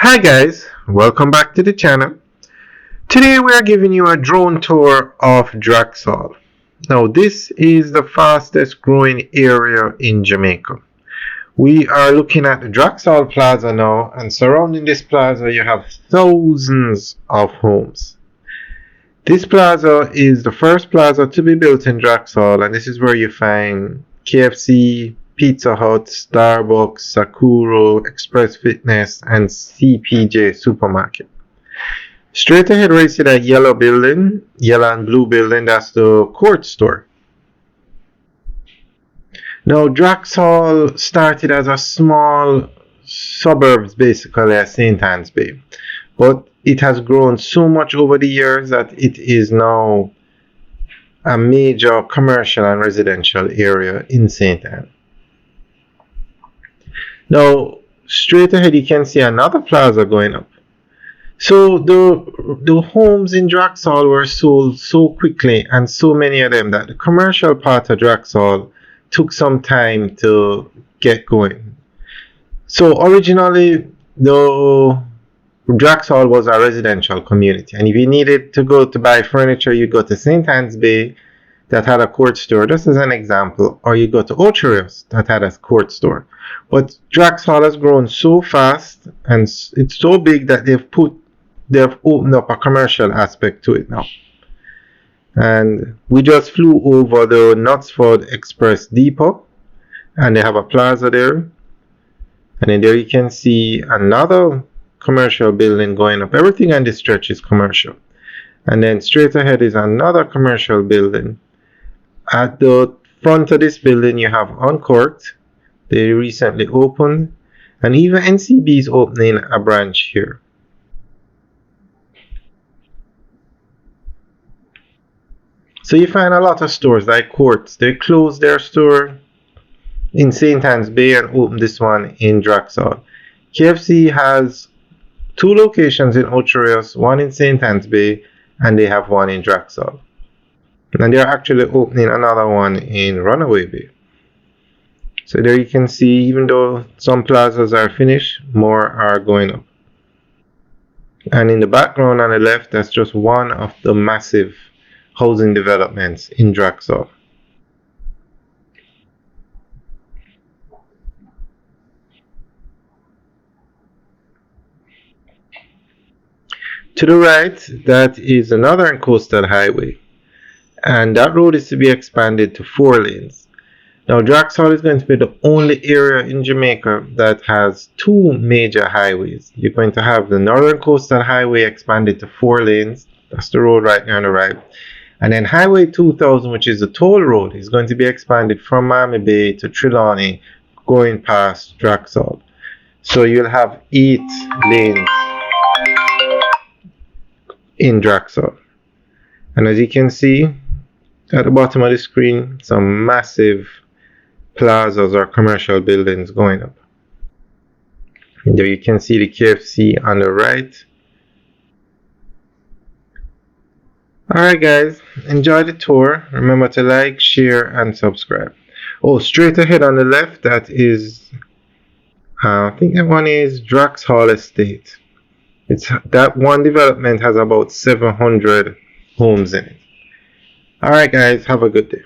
Hi guys, welcome back to the channel. Today we are giving you a drone tour of Drax. Now this is the fastest growing area in Jamaica. We are looking at the Drax Plaza now, and surrounding this plaza you have thousands of homes. This plaza is the first plaza to be built in Drax, and this is where you find KFC, Pizza Hut, Starbucks, Sakuro, Express Fitness, and CPJ Supermarket. Straight ahead where you see that yellow building, yellow and blue building, that's the court store. Now Drax Hall started as a small suburbs basically at St. Anne's Bay, but it has grown so much over the years that it is now a major commercial and residential area in St. Anne. Now, straight ahead you can see another plaza going up. So the homes in Drax Hall were sold so quickly, and so many of them, that the commercial part of Drax Hall took some time to get going. So originally the Drax Hall was a residential community, and if you needed to go to buy furniture, you go to St. Anne's Bay that had a court store, just as an example, or you go to Ocherios that had a court store. But Drax Hall has grown so fast and it's so big that they've opened up a commercial aspect to it now. And we just flew over the Knutsford Express Depot, and they have a plaza there. And then there you can see another commercial building going up. Everything on this stretch is commercial. And then straight ahead is another commercial building. At the front of this building you have Uncorked. They recently opened, and even NCB is opening a branch here. So you find a lot of stores like Quartz. They closed their store in St. Anne's Bay and opened this one in Drax Hall. KFC has two locations in Ocherios, one in St. Anne's Bay, and they have one in Drax Hall. And they're actually opening another one in Runaway Bay. So there you can see, even though some plazas are finished, more are going up. And in the background on the left, that's just one of the massive housing developments in Drax Hall. To the right, that is the Northern Coastal Highway, and that road is to be expanded to 4 lanes. Now Drax Hall is going to be the only area in Jamaica that has 2 major highways. You're going to have the Northern Coastal Highway expanded to 4 lanes. That's the road right there on the right. And then Highway 2000, which is the toll road, is going to be expanded from Miami Bay to Trelawney, going past Drax Hall. So you'll have 8 lanes in Drax Hall. And as you can see at the bottom of the screen, some massive plazas or commercial buildings going up. And there you can see the KFC on the right. Alright guys, enjoy the tour. Remember to like, share, and subscribe. Oh, straight ahead on the left, that is I think that one is Drax Hall Estate. That one development has about 700 homes in it. Alright guys, have a good day.